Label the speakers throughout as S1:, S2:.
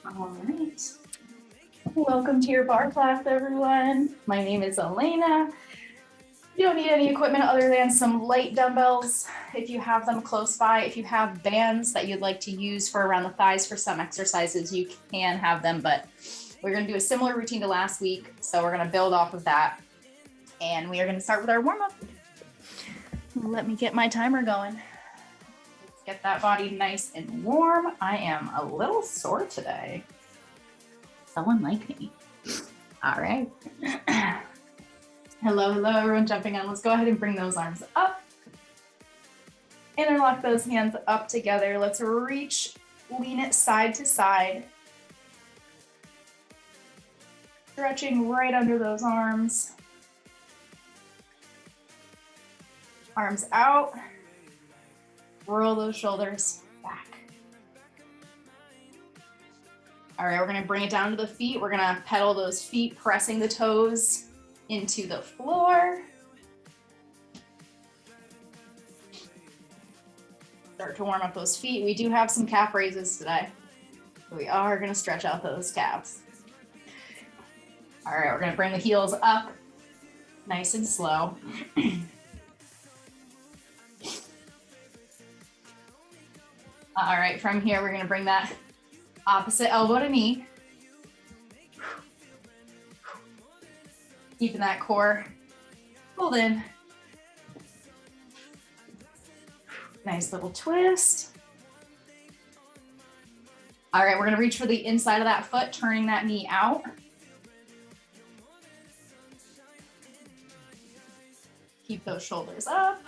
S1: All right. Welcome to your bar class, everyone. My name is Alaina. You don't need any equipment other than some light dumbbells if you have them close by. If you have bands that you'd like to use for around the thighs for some exercises, you can have them, but we're going to do a similar routine to last week. So we're going to build off of that. And we are going to start with our warm-up. Let me get my timer going. Let's get that body nice and warm. I am a little sore today. Someone like me. All right. Hello, everyone jumping on. Let's go ahead and bring those arms up. Interlock those hands up together. Let's reach, lean it side to side. Stretching right under those arms. Arms out. Roll those shoulders back. All right, we're gonna bring it down to the feet. We're gonna pedal those feet, pressing the toes into the floor. Start to warm up those feet. We do have some calf raises today. We are gonna stretch out those calves. All right, we're gonna bring the heels up, nice and slow. All right, from here, we're gonna bring that opposite elbow to knee. Keeping that core pulled in. Nice little twist. All right, we're gonna reach for the inside of that foot, turning that knee out. Keep those shoulders up.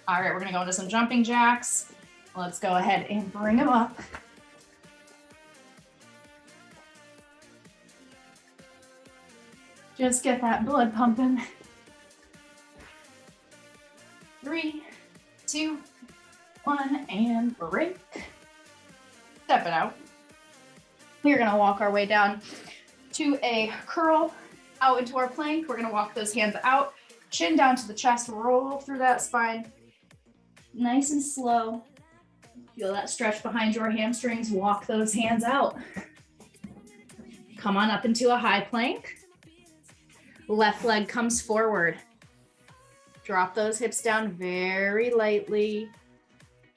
S1: All right, we're gonna go into some jumping jacks. Let's go ahead and bring them up. Just get that blood pumping. 3, 2, 1, and break. Step it out. We're gonna walk our way down to a curl out into our plank. We're gonna walk those hands out, chin down to the chest, roll through that spine. Nice and slow. Feel that stretch behind your hamstrings. Walk those hands out. Come on up into a high plank. Left leg comes forward. Drop those hips down very lightly.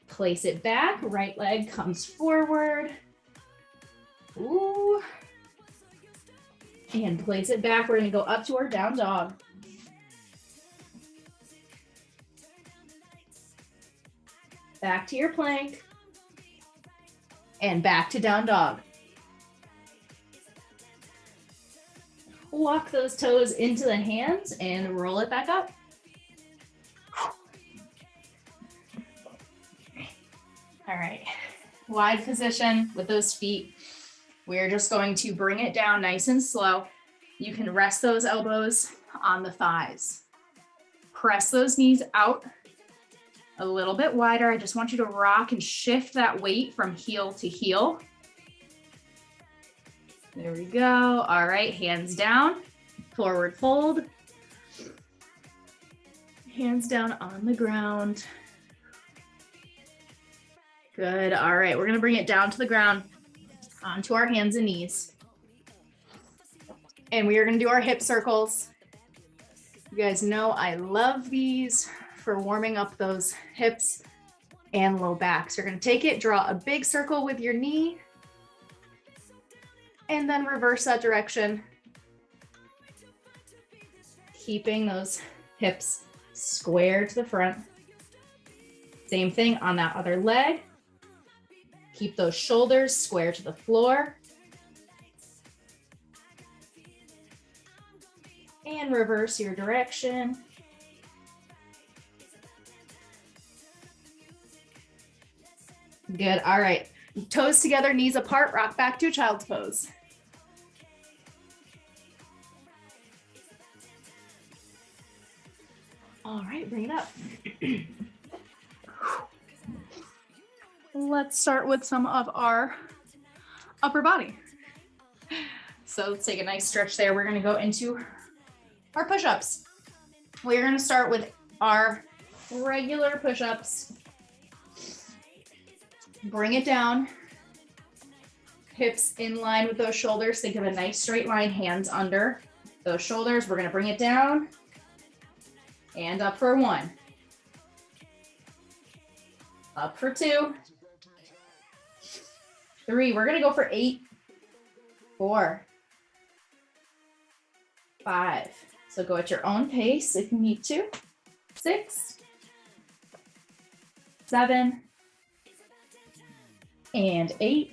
S1: Place it back. Right leg comes forward. Ooh. And place it back. We're gonna go up to our down dog. Back to your plank. And back to down dog. Walk those toes into the hands and roll it back up. All right, wide position with those feet. We're just going to bring it down nice and slow. You can rest those elbows on the thighs. Press those knees out a little bit wider. I just want you to rock and shift that weight from heel to heel. There we go. All right, hands down, forward fold. Hands down on the ground. Good. All right, we're gonna bring it down to the ground, onto our hands and knees. And we are gonna do our hip circles. You guys know I love these for warming up those hips and low back. So you're gonna take it, draw a big circle with your knee, and then reverse that direction. Keeping those hips square to the front. Same thing on that other leg. Keep those shoulders square to the floor. And reverse your direction. Good, all right. Toes together, knees apart, rock back to a child's pose. All right, bring it up. Let's start with some of our upper body. So let's take a nice stretch there. We're gonna go into our push-ups. We're gonna start with our regular push-ups. Bring it down. Hips in line with those shoulders. Think of a nice straight line, hands under those shoulders. We're gonna bring it down and up for 1. Up for 2. 3, we're gonna go for 8. 4. 5. So go at your own pace if you need to. 6. 7. And 8.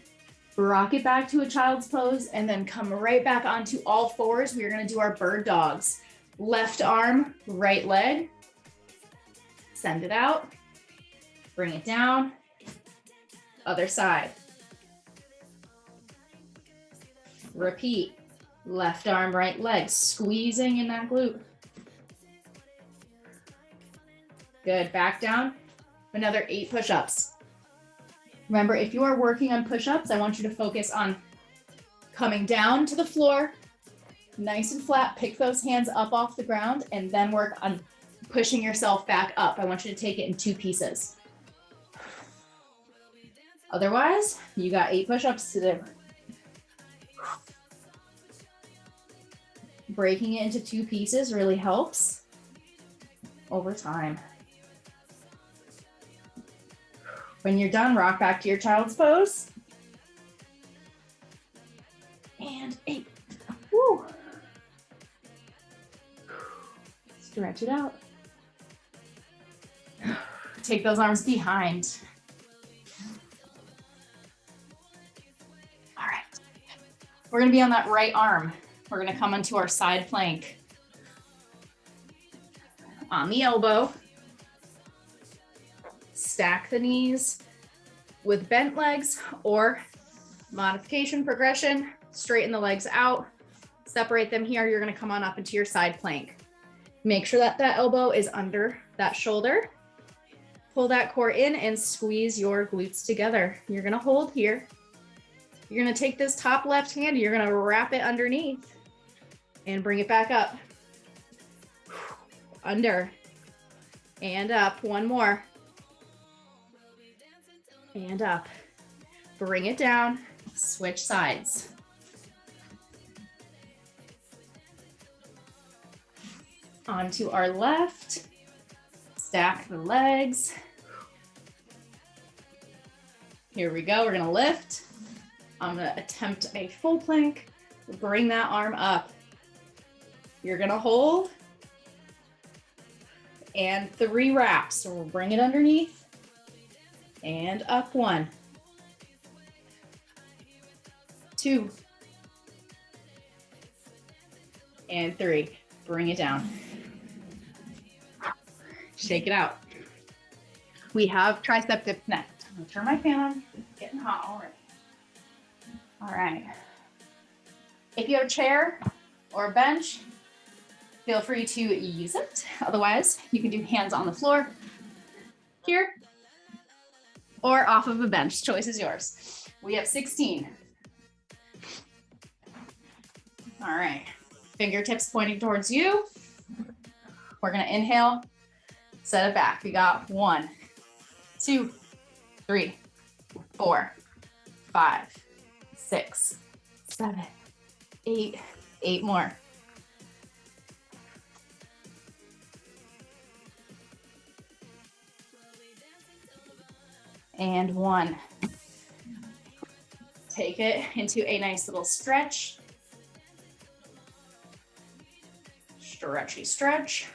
S1: Rock it back to a child's pose and then come right back onto all fours. We're gonna do our bird dogs. Left arm, right leg. Send it out. Bring it down. Other side. Repeat. Left arm, right leg. Squeezing in that glute. Good. Back down. Another 8 push-ups. Remember, if you are working on push-ups, I want you to focus on coming down to the floor, nice and flat. Pick those hands up off the ground and then work on pushing yourself back up. I want you to take it in 2 pieces. Otherwise, you got 8 push-ups to do. Breaking it into 2 pieces really helps over time. When you're done, rock back to your child's pose. And 8. Woo. Stretch it out. Take those arms behind. All right. We're gonna be on that right arm. We're gonna come onto our side plank. On the elbow. Stack the knees with bent legs or modification progression. Straighten the legs out. Separate them here. You're gonna come on up into your side plank. Make sure that that elbow is under that shoulder. Pull that core in and squeeze your glutes together. You're gonna hold here. You're gonna take this top left hand, you're gonna wrap it underneath and bring it back up. Under and up. 1 more. And up. Bring it down. Switch sides. Onto our left. Stack the legs. Here we go. We're going to lift. I'm going to attempt a full plank. Bring that arm up. You're going to hold. And 3 wraps. So we'll bring it underneath. And up. 1. 2. And 3. Bring it down. Shake it out. We have tricep dips next. I'm gonna turn my fan on. It's getting hot already. All right. If you have a chair or a bench, feel free to use it. Otherwise, you can do hands on the floor here or off of a bench. Choice is yours. We have 16. All right. Fingertips pointing towards you. We're gonna inhale, set it back. We got 1, 2, 3, 4, 5, 6, 7, 8. 8 more. And 1. Take it into a nice little stretch. Stretchy stretch.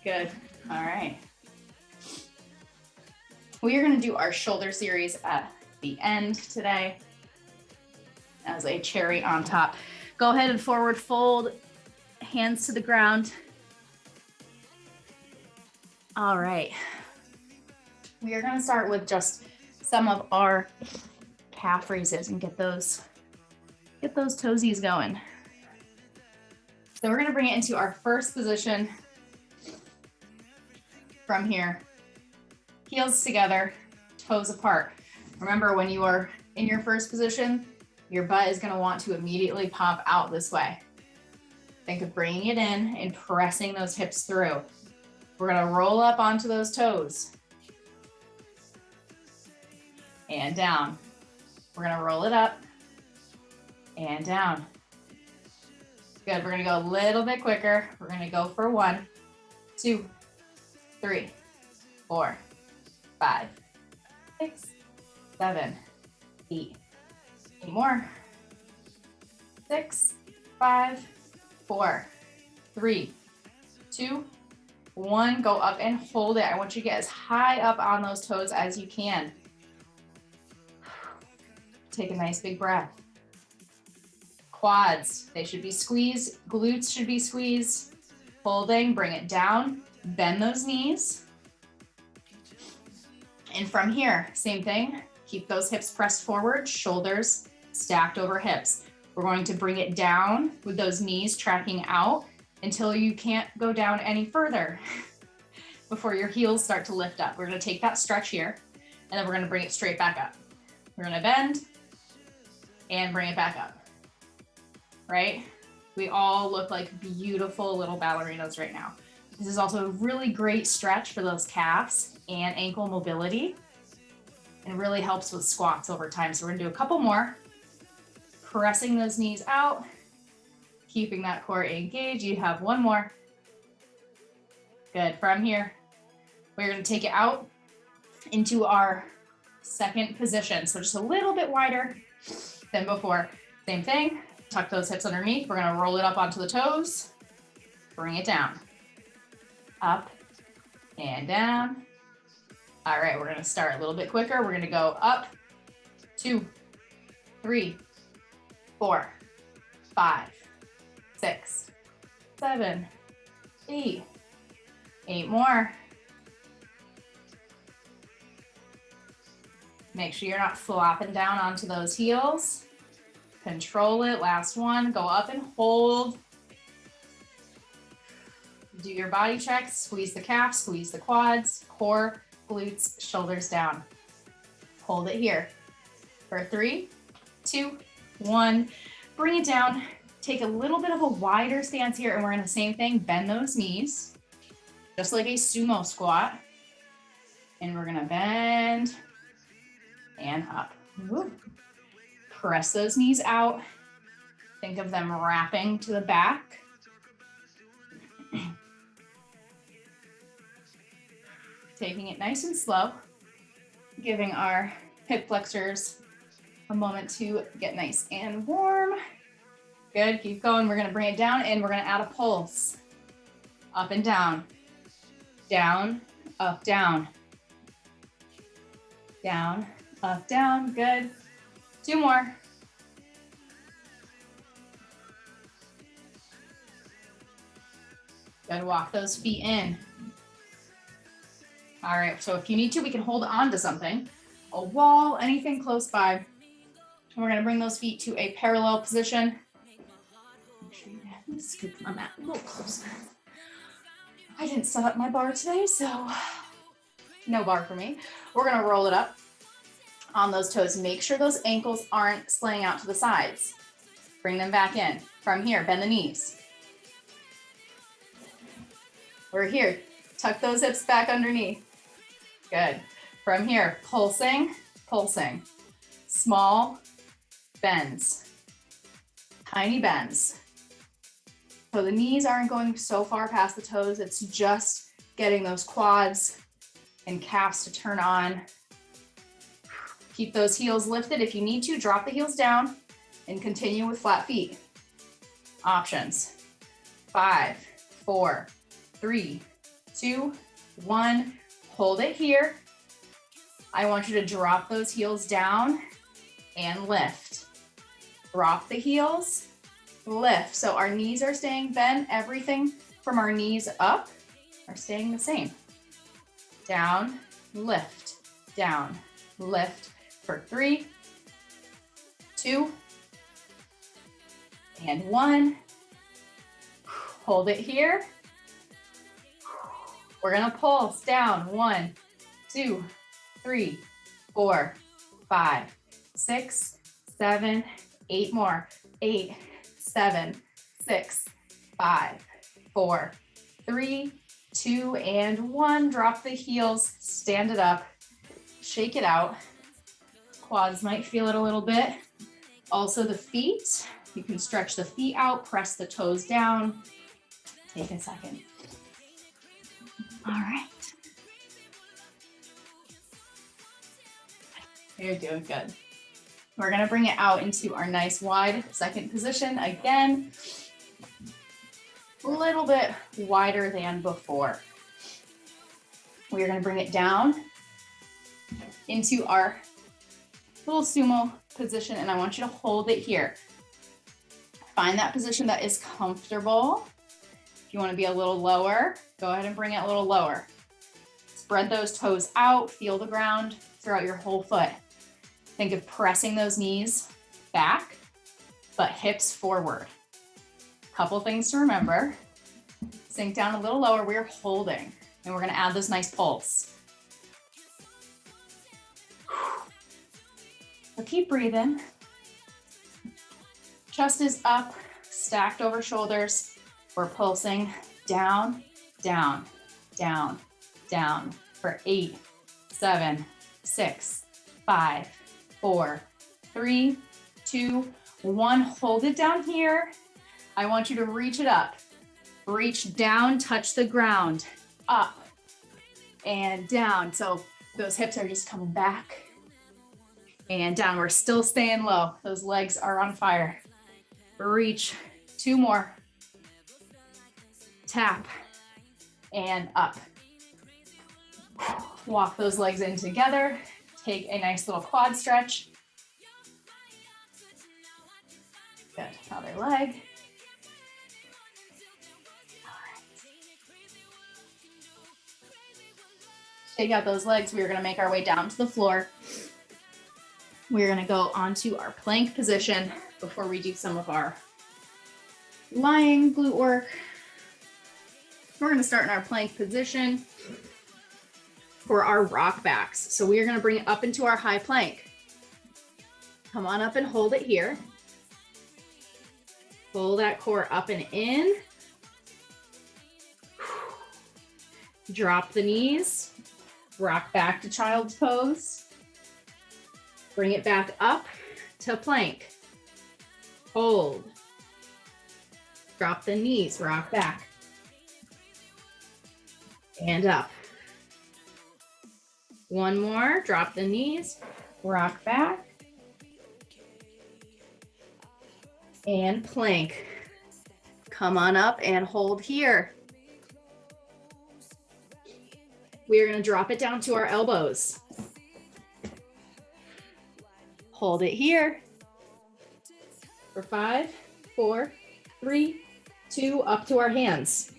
S1: Good. All right. We are going to do our shoulder series at the end today as a cherry on top. Go ahead and forward fold, hands to the ground. All right. We are going to start with just some of our calf raises and get those toesies going. So we're going to bring it into our first position from here. Heels together, toes apart. Remember, when you are in your first position, your butt is going to want to immediately pop out this way. Think of bringing it in and pressing those hips through. We're going to roll up onto those toes. and down. We're gonna roll it up and down. Good, we're gonna go a little bit quicker. We're gonna go for 1, 2, 3, 4, 5, 6, 7, 8. 8 more. 6, 5, 4, 3, 2, 1. Go up and hold it. I want you to get as high up on those toes as you can. Take a nice big breath. Quads, they should be squeezed. Glutes should be squeezed. Holding, bring it down. Bend those knees. And from here, same thing. Keep those hips pressed forward, shoulders stacked over hips. We're going to bring it down with those knees tracking out until you can't go down any further before your heels start to lift up. We're going to take that stretch here, and then we're going to bring it straight back up. We're going to bend and bring it back up, right? We all look like beautiful little ballerinas right now. This is also a really great stretch for those calves and ankle mobility, and really helps with squats over time. So we're gonna do a couple more, pressing those knees out, keeping that core engaged. You have 1 more. Good. From here, we're gonna take it out into our second position. So just a little bit wider than before. Same thing, tuck those hips underneath. We're gonna roll it up onto the toes, bring it down, up and down. All right, we're gonna start a little bit quicker. We're gonna go up, 2, 3, 4, 5, 6, 7, 8. 8 more. Make sure you're not flopping down onto those heels. Control it. Last one. Go up and hold. Do your body checks. Squeeze the calf, squeeze the quads, core, glutes, shoulders down. Hold it here for 3, 2, 1. Bring it down. Take a little bit of a wider stance here, and we're gonna same thing. Bend those knees, just like a sumo squat. And we're gonna bend and up. Woo. Press those knees out. Think of them wrapping to the back. Taking it nice and slow, giving our hip flexors a moment to get nice and warm. Good, keep going. We're gonna bring it down and we're gonna add a pulse. Up and down, down, up, down, down, up, down. Good. 2 more. Good, walk those feet in. All right, so if you need to, we can hold on to something, a wall, anything close by. And we're gonna bring those feet to a parallel position. Make sure you scoop my mat a little closer. I didn't set up my bar today, so no bar for me. We're gonna roll it up on those toes. Make sure those ankles aren't slaying out to the sides. Bring them back in. From here, bend the knees. We're here. Tuck those hips back underneath. Good. From here, pulsing, pulsing. Small bends, tiny bends. So the knees aren't going so far past the toes. It's just getting those quads and calves to turn on. Keep those heels lifted. If you need to, drop the heels down and continue with flat feet. Options. 5, 4, 3, 2, 1. Hold it here. I want you to drop those heels down and lift. Drop the heels, lift. So our knees are staying bent. Everything from our knees up are staying the same. Down, lift, down, lift for 3, 2, and 1. Hold it here. We're gonna pulse down. 1, 2, 3, 4, 5, 6, 7, 8 more. 8, 7, 6, 5, 4, 3, 2, and 1. Drop the heels, stand it up, shake it out. Quads might feel it a little bit. Also the feet, you can stretch the feet out, press the toes down. Take a second. All right. You're doing good. We're gonna bring it out into our nice wide second position. Again, a little bit wider than before. We're gonna bring it down into our little sumo position, and I want you to hold it here. Find that position that is comfortable. If you want to be a little lower, go ahead and bring it a little lower. Spread those toes out, feel the ground throughout your whole foot. Think of pressing those knees back, but hips forward. Couple things to remember. Sink down a little lower, we're holding, and we're gonna add this nice pulse. So keep breathing. Chest is up, stacked over shoulders. We're pulsing down, down, down, down for 8, 7, 6, 5, 4, 3, 2, 1. Hold it down here. I want you to reach it up. Reach down, touch the ground, up and down. So those hips are just coming back and down. We're still staying low. Those legs are on fire. Reach, 2 more. Tap and up. Walk those legs in together. Take a nice little quad stretch. Good, other leg. Take out those legs. We're gonna make our way down to the floor. We're gonna go onto our plank position before we do some of our lying glute work. We're gonna start in our plank position for our rock backs. So we are gonna bring it up into our high plank. Come on up and hold it here. Pull that core up and in. Drop the knees. Rock back to child's pose. Bring it back up to plank. Hold. Drop the knees, rock back. And up. One more, drop the knees, rock back. And plank. Come on up and hold here. We are going to drop it down to our elbows. Hold it here for 5, 4, 3, 2, up to our hands.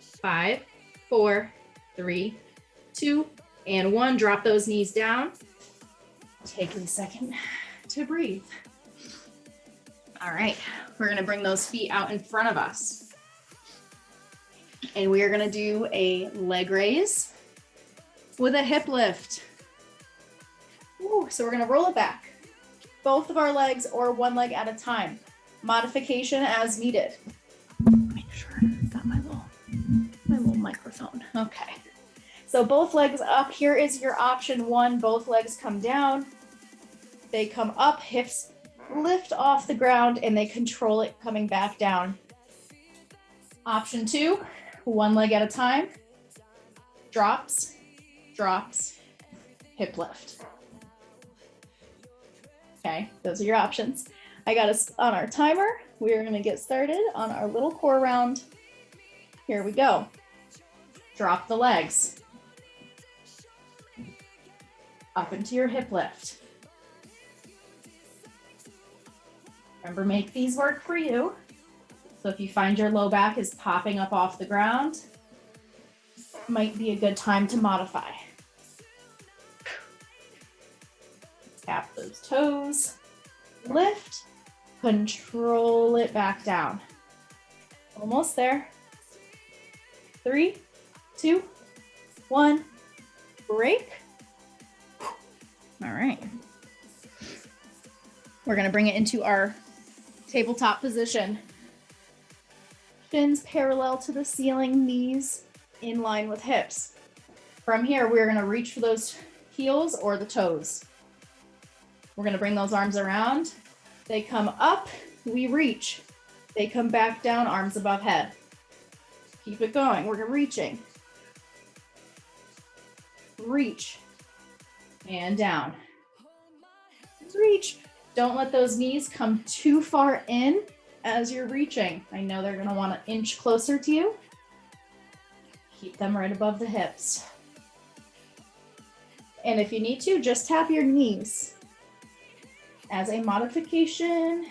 S1: 5, 4, 3, 2, and 1. Drop those knees down. Take a second to breathe. All right, we're going to bring those feet out in front of us. And we are gonna do a leg raise with a hip lift. Ooh, so we're gonna roll it back. Both of our legs or one leg at a time. Modification as needed. Make sure I got my little microphone. Okay. So both legs up. Here is your option 1. Both legs come down. They come up, hips lift off the ground, and they control it coming back down. Option 2. One leg at a time, drops, drops, hip lift. Okay, those are your options. I got us on our timer. We are gonna get started on our little core round. Here we go. Drop the legs. Up into your hip lift. Remember, make these work for you. So if you find your low back is popping up off the ground, might be a good time to modify. Tap those toes, lift, control it back down. Almost there. 3, 2, 1, break. All right. We're gonna bring it into our tabletop position. Shins parallel to the ceiling, knees in line with hips. From here, we're gonna reach for those heels or the toes. We're gonna bring those arms around. They come up, we reach. They come back down, arms above head. Keep it going, we're reaching. Reach, and down. Reach. Don't let those knees come too far in as you're reaching. I know they're gonna wanna inch closer to you. Keep them right above the hips. And if you need to, just tap your knees. As a modification,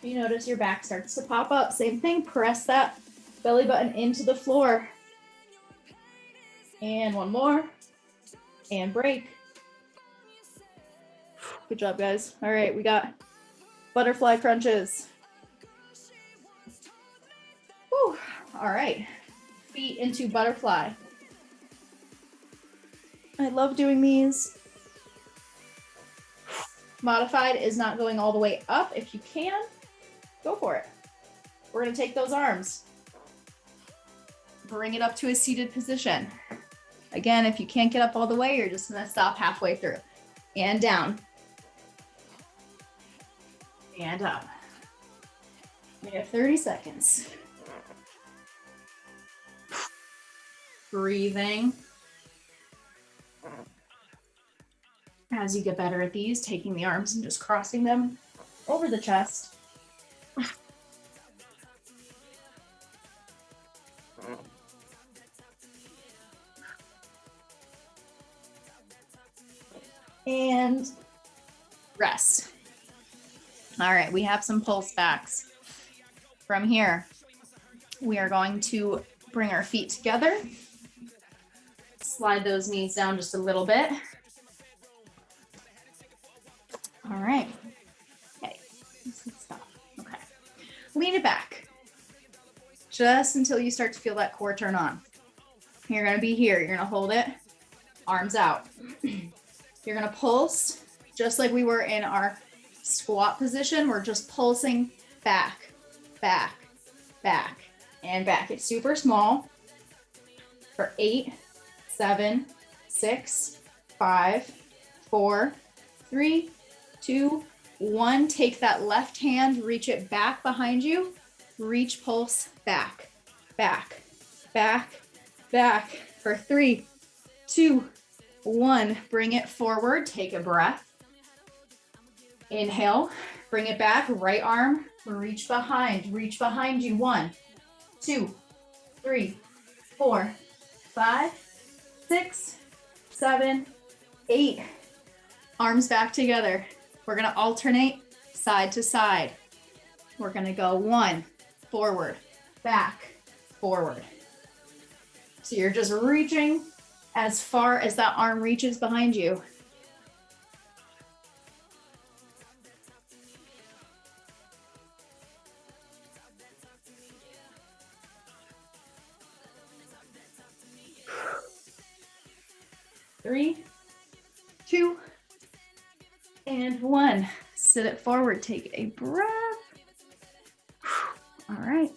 S1: you notice your back starts to pop up. Same thing, press that belly button into the floor. And one more, and break. Good job, guys. All right, we got butterfly crunches. Whew. All right, feet into butterfly. I love doing these. Modified is not going all the way up. If you can, go for it. We're gonna take those arms, bring it up to a seated position. Again, if you can't get up all the way, you're just gonna stop halfway through. And down. And up. We have 30 seconds. Breathing. As you get better at these, taking the arms and just crossing them over the chest. And rest. All right, we have some pulse backs. From here, we are going to bring our feet together. Slide those knees down just a little bit. All right. Okay. Stop. Okay. Lean it back. Just until you start to feel that core turn on. You're going to be here. You're going to hold it. Arms out. You're going to pulse just like we were in our squat position. We're just pulsing back, back, back, and back. It's super small. For 8, 7, 6, 5, 4, 3, 2, 1. Take that left hand, reach it back behind you. Reach, pulse, back, back, back, back. For 3, 2, 1. Bring it forward. Take a breath. Inhale, bring it back. Right arm, reach behind you. 1, 2, 3, 4, 5, 6, 7, 8. Arms back together. We're gonna alternate side to side. We're gonna go 1, forward, back, forward. So you're just reaching as far as that arm reaches behind you. Three, 2, and 1. Sit it forward, take a breath. All right.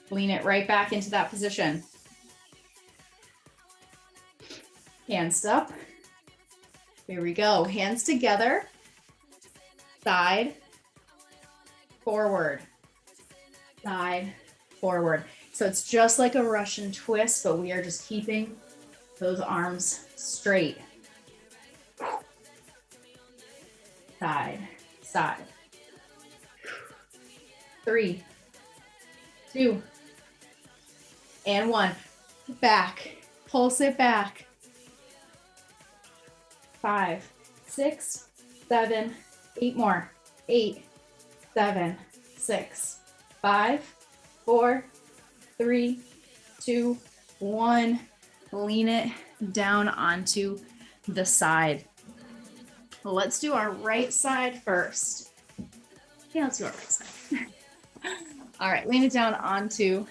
S1: Lean it right back into that position. Hands up. Here we go. Hands together. Side, forward, side, forward. So it's just like a Russian twist, but we are just keeping those arms straight. Side, side. 3, 2, and 1. Back. Pulse it back. 5, 6, 7, 8 more. 8, 7, 6, 5, 4, 3, 2, 1. Lean it down onto the side. Let's do our right side first. Yeah, let's do our right side. All right, lean it down onto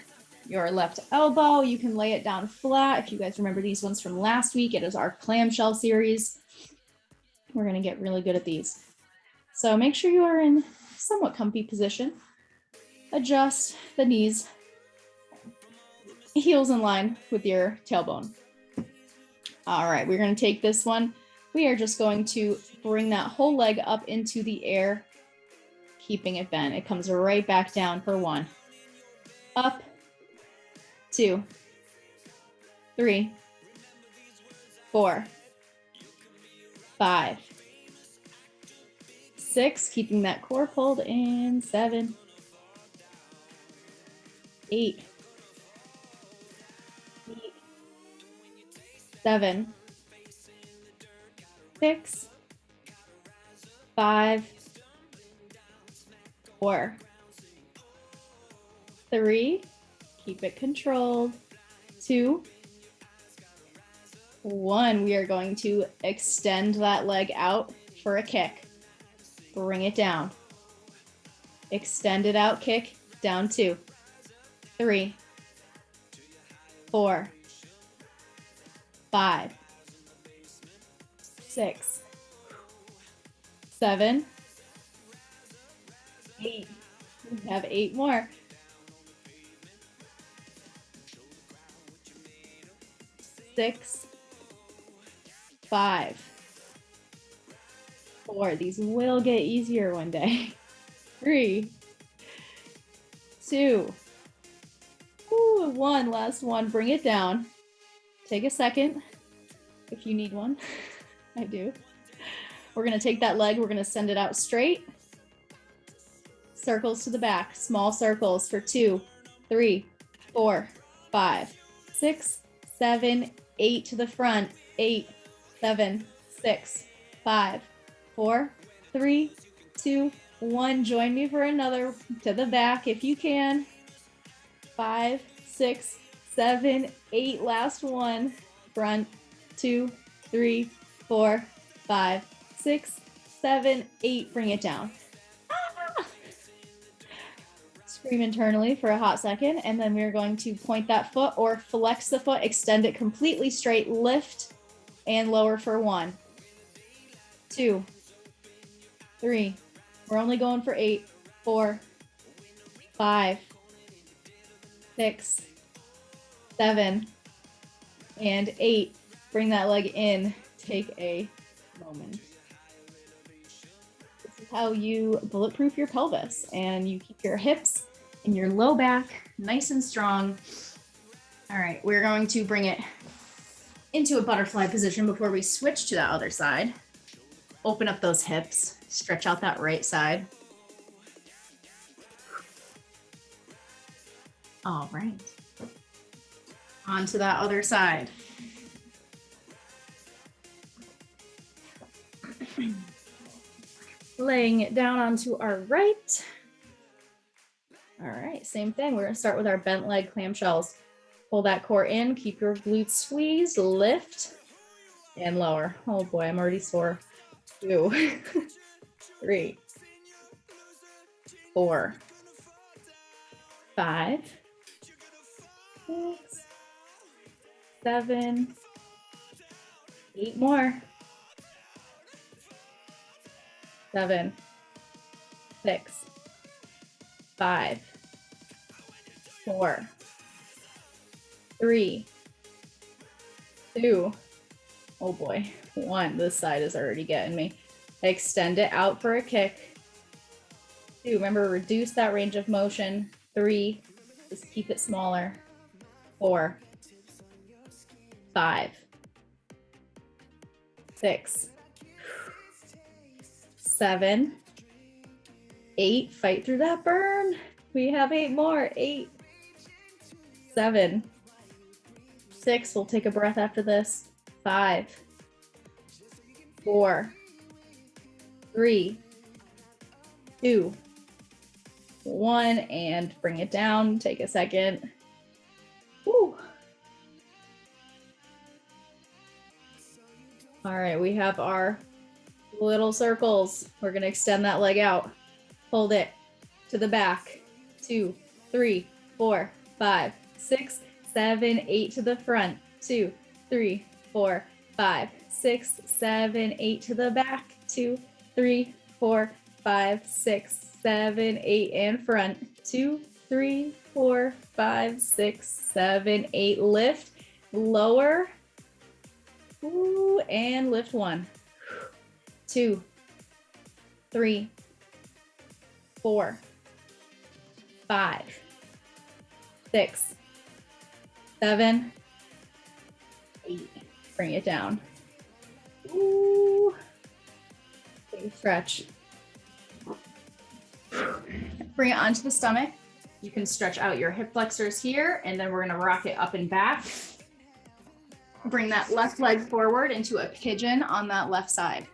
S1: your left elbow. You can lay it down flat. If you guys remember these ones from last week, it is our clamshell series. We're gonna get really good at these. So make sure you are in somewhat comfy position. Adjust the knees, heels in line with your tailbone. All right, we're gonna take this one we are just going to bring that whole leg up into the air, keeping it bent. It comes right back down for 1. Up, 2, 3, 4, 5, 6, keeping that core pulled in, 7, 8, 7, 6, 5, 4, 3, keep it controlled, 2, 1. We are going to extend that leg out for a kick. Bring it down. Extend it out, kick, down 2, 3, 4, 5, 6, 7, 8. We have 8 more. 6, 5, 4. These will get easier one day. 3, 2, 1. Last one. Bring it down. Take a second if you need one. I do. We're going to take that leg. We're going to send it out straight. Circles to the back. Small circles for 2, 3, 4, 5, 6, 7, 8 to the front. 8, 7, 6, 5, 4, 3, 2, 1. Join me for another to the back if you can. 5, 6, 7, 8. Last one. Front. 2, 3, 4, 5, 6, 7, 8. Bring it down. Ah! Scream internally for a hot second, and then we're going to point that foot or flex the foot, extend it completely straight, lift and lower for 1, 2, 3. We're only going for 8, 4, 5, 6, 7, and 8. Bring that leg in. Take a moment. This is how you bulletproof your pelvis, and you keep your hips and your low back nice and strong. All right, we're going to bring it into a butterfly position before we switch to that other side. Open up those hips, stretch out that right side. All right. On to that other side. Laying it down onto our right. All right, same thing. We're gonna start with our bent leg clamshells. Pull that core in, keep your glutes squeezed, lift, and lower. Oh boy, I'm already sore. 2, 3, 4, 5, 6, 7, 8 more. 7, 6, 5, 4, 3, 2, oh boy, 1. This side is already getting me. Extend it out for a kick. 2, remember, reduce that range of motion. 3, just keep it smaller. 4, 5, 6, 7, 8. Fight through that burn. We have 8 more. 8, 7, 6. We'll take a breath after this. 5, 4, 3, 2, 1, and bring it down. Take a second. Woo. All right, we have our little circles. We're going to extend that leg out. Hold it to the back. 2, 3, 4, 5, 6, 7, 8 to the front. 2, 3, 4, 5, 6, 7, 8 to the back. 2, 3, 4, 5, 6, 7, 8 and front. 2, 3, 4, 5, 6, 7, 8. Lift, lower. Ooh, and lift 1. 2, 3, 4, 5, 6, 7, 8. Bring it down. Ooh. Big stretch. Bring it onto the stomach. You can stretch out your hip flexors here, and then we're gonna rock it up and back. Bring that left leg forward into a pigeon on that left side.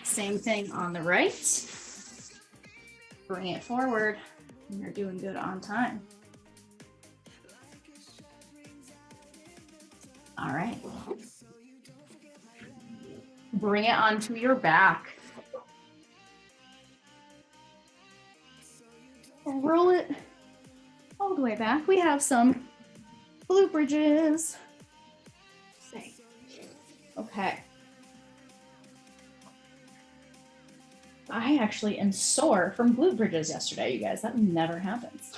S1: Same thing on the right. Bring it forward. You're doing good on time. All right. Bring it onto your back. And roll it all the way back. We have some glute bridges. Okay. I actually am sore from glute bridges yesterday, you guys. That never happens.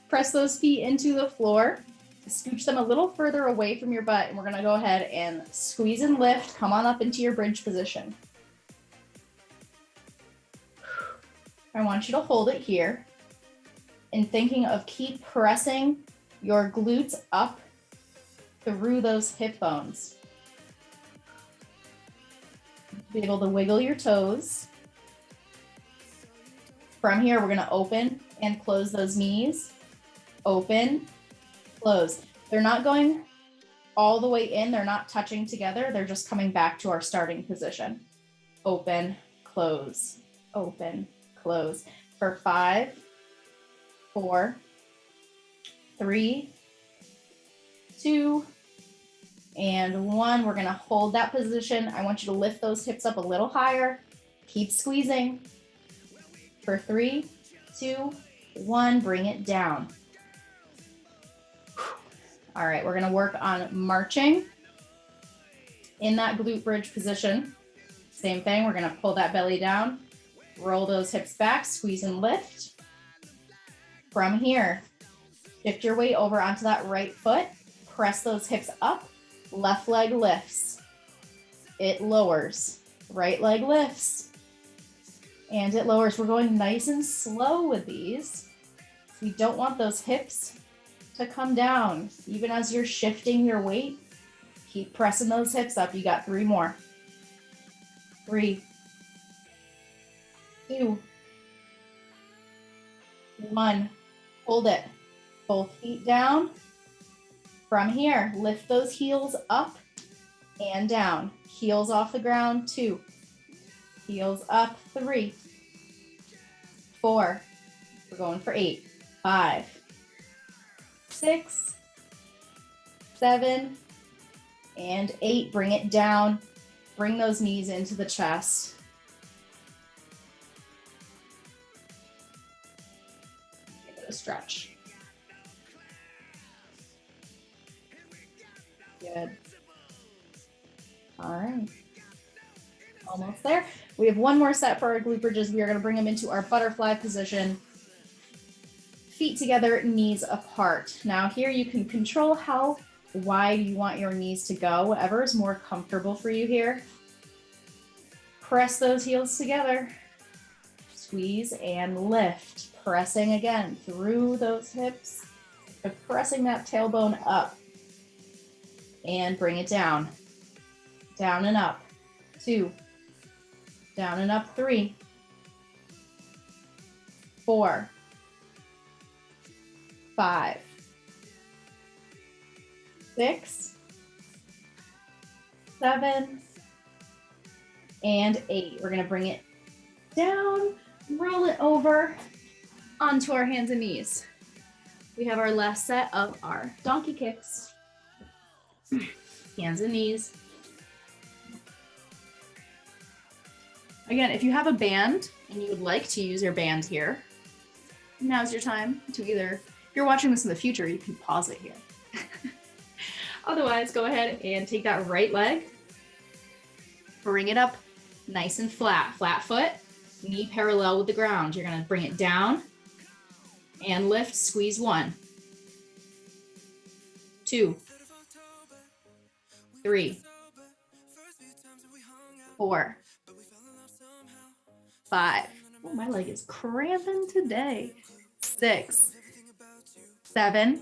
S1: Press those feet into the floor. Scooch them a little further away from your butt, and we're gonna go ahead and squeeze and lift. Come on up into your bridge position. I want you to hold it here and thinking of keep pressing your glutes up through those hip bones. Be able to wiggle your toes. From here, we're gonna open and close those knees. Open, close. They're not going all the way in. They're not touching together. They're just coming back to our starting position. Open, close, open, close. For 5, 4, 3, 2, and 1. We're gonna hold that position. I want you to lift those hips up a little higher. Keep squeezing. For 3, 2, 1, bring it down. All right, we're gonna work on marching in that glute bridge position. Same thing, we're gonna pull that belly down, roll those hips back, squeeze and lift. From here, shift your weight over onto that right foot, press those hips up, left leg lifts. It lowers, right leg lifts, and it lowers. We're going nice and slow with these. We don't want those hips to come down. Even as you're shifting your weight, keep pressing those hips up. You got 3 more. 3, 2, 1. Hold it. Both feet down. From here, lift those heels up and down. Heels off the ground, 2. Heels up, 3, 4. We're going for 8, 5, 6, 7, and 8. Bring it down. Bring those knees into the chest. Give it a stretch. Good. All right. Almost there. We have one more set for our glute bridges. We are going to bring them into our butterfly position. Feet together, knees apart. Now here you can control how wide you want your knees to go, whatever is more comfortable for you here. Press those heels together. Squeeze and lift. Pressing again through those hips. Pressing that tailbone up. And bring it down. Down and up. 2. Down and up. 3. 4. 5. 6. 7. And 8. We're going to bring it down, roll it over onto our hands and knees. We have our last set of our donkey kicks. Hands and knees. Again, if you have a band and you would like to use your band here, now's your time to either, if you're watching this in the future, you can pause it here. Otherwise, go ahead and take that right leg, bring it up nice and flat, flat foot, knee parallel with the ground. You're gonna bring it down and lift, squeeze 1, 2, 3, 4, 5. Oh, my leg is cramping today. 6, 7,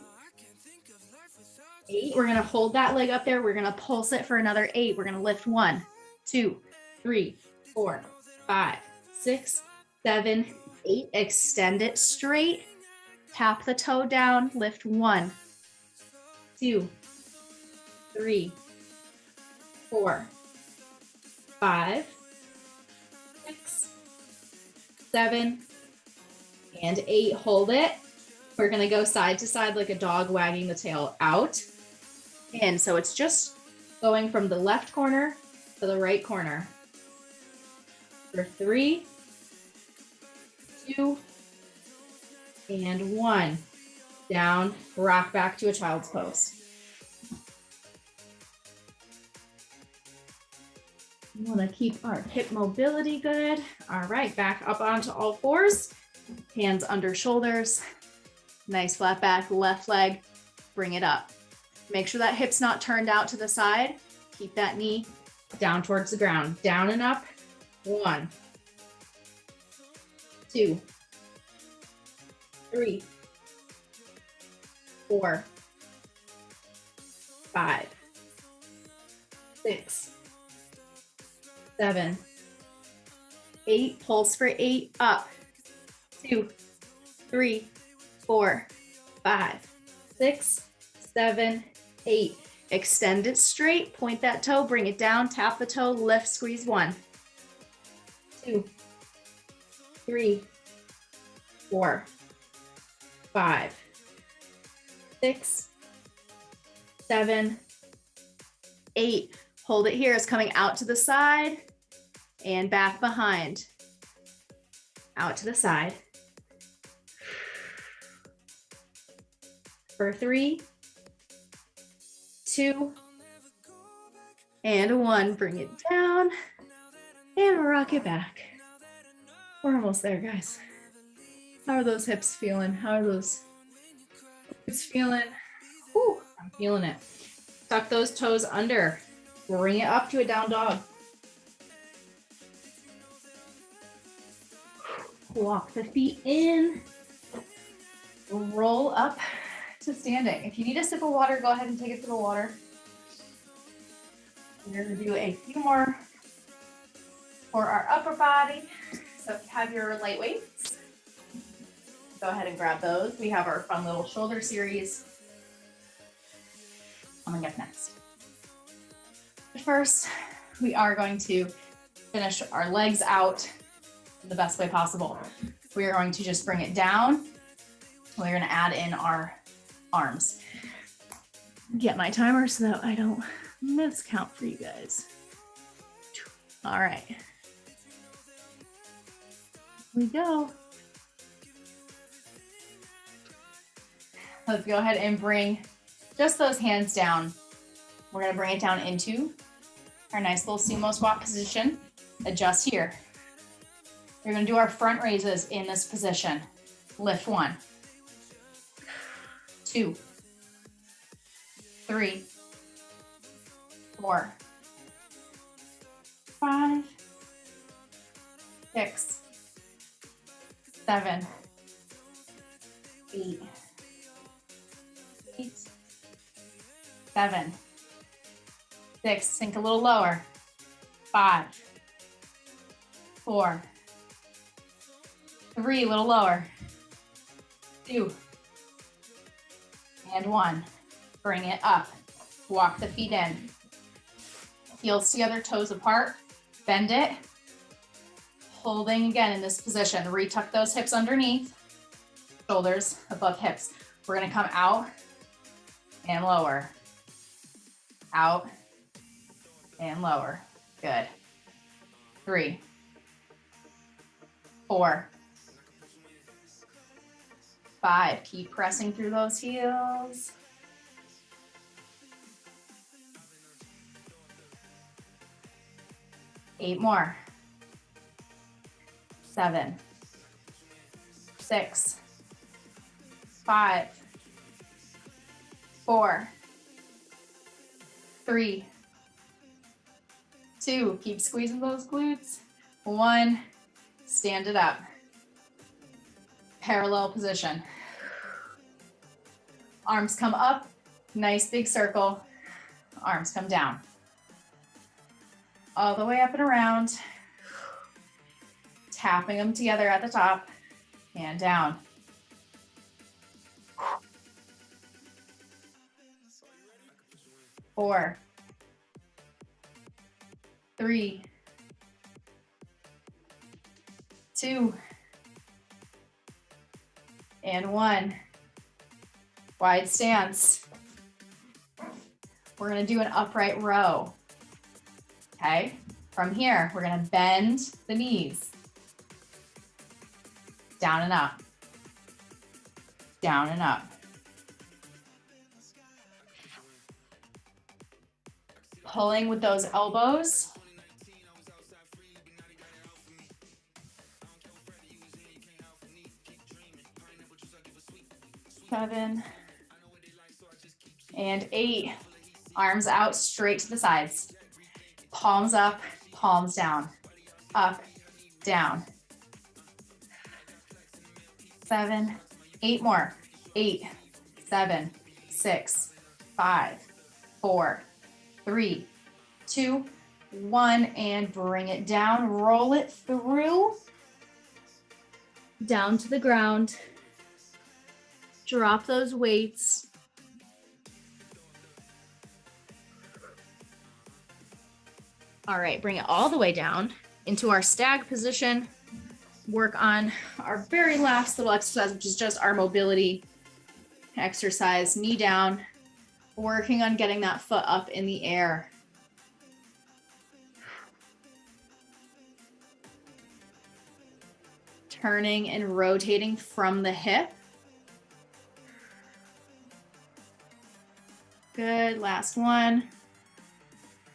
S1: 8. We're gonna hold that leg up there. We're gonna pulse it for another 8. We're gonna lift 1, 2, 3, 4, 5, 6, 7, 8. Extend it straight. Tap the toe down. Lift 1, 2, 3, 4, 5, 6, 7, and 8. Hold it. We're gonna go side to side like a dog wagging the tail out. In. So it's just going from the left corner to the right corner. For 3, 2, and 1. Down, rock back to a child's pose. We want to keep our hip mobility good. All right, back up onto all fours. Hands under shoulders. Nice flat back, left leg, bring it up. Make sure that hip's not turned out to the side. Keep that knee down towards the ground. Down and up. 1, 2, 3, 4, 5, 6, 7, 8. Pulse for 8. Up. 2, 3, 4, 5, 6, 7, 8. Extend it straight. Point that toe. Bring it down. Tap the toe. Lift. Squeeze. 1, 2, 3, 4, 5, 6, 7, 8. Hold it here. It's coming out to the side and back behind. Out to the side. For 3, 2, and 1. Bring it down and rock it back. We're almost there, guys. How are those hips feeling? How are those hips feeling? Whew, I'm feeling it. Tuck those toes under. Bring it up to a down dog. Walk the feet in. Roll up to standing. If you need a sip of water, go ahead and take a sip of water. We're going to do a few more for our upper body. So if you have your light weights, go ahead and grab those. We have our fun little shoulder series coming up next. But first, we are going to finish our legs out in the best way possible. We are going to just bring it down. We're going to add in our arms. Get my timer so that I don't miscount for you guys. All right. Here we go. Let's go ahead and bring just those hands down. We're going to bring it down into our nice little sumo squat position. Adjust here. We're going to do our front raises in this position. Lift 1, 2, 3, 4, 5, 6, 7, 8, 7, 6, sink a little lower, 5, 4, 3, a little lower, 2, and 1. Bring it up. Walk the feet in. Heels together, toes apart. Bend it. Holding again in this position. Retuck those hips underneath. Shoulders above hips. We're going to come out and lower. Out and lower. Good. 3, 4, 5. Keep pressing through those heels. 8 more. 7, 6, 5, 4, 3, 2, keep squeezing those glutes. 1, stand it up. Parallel position. Arms come up, nice big circle. Arms come down. All the way up and around. Tapping them together at the top and down. 4, 3, 2, and 1. Wide stance. We're gonna do an upright row. Okay, from here, we're gonna bend the knees. Down and up. Down and up. Pulling with those elbows. Seven and 8. Arms out straight to the sides. Palms up, palms down. Up, down. 7, 8 more. 8, 7, 6, 5, 4, 3, 2, 1, and bring it down. Roll it through. Down to the ground. Drop those weights. All right, bring it all the way down into our stag position. Work on our very last little exercise, which is just our mobility exercise. Knee down, working on getting that foot up in the air. Turning and rotating from the hip. Good, last one.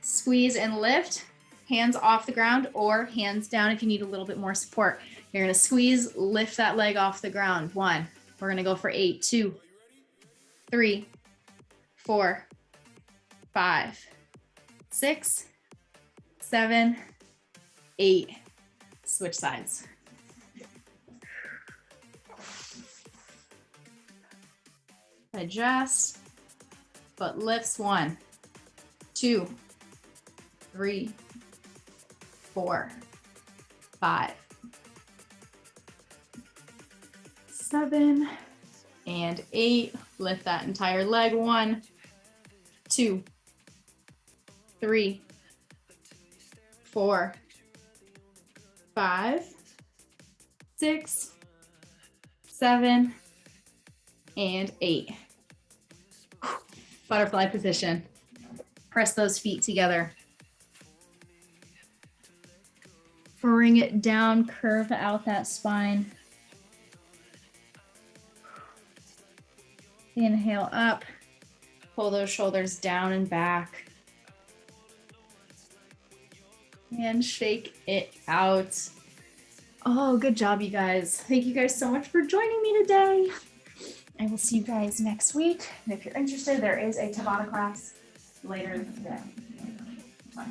S1: Squeeze and lift, hands off the ground or hands down if you need a little bit more support. You're gonna squeeze, lift that leg off the ground. 1, we're gonna go for 8, 2, 3, 4, 5, 6, 7, 8. Switch sides. Adjust. Foot lifts. 1, 2, 3, 4, 5, 7, and 8. Lift that entire leg. 1, 2, 3, 4, 5, 6, 7, and 8. Butterfly position. Press those feet together. Bring it down, curve out that spine. Inhale up, pull those shoulders down and back. And shake it out. Oh, good job, you guys. Thank you guys so much for joining me today. I will see you guys next week. And if you're interested, there is a Tabata class later today. Bye.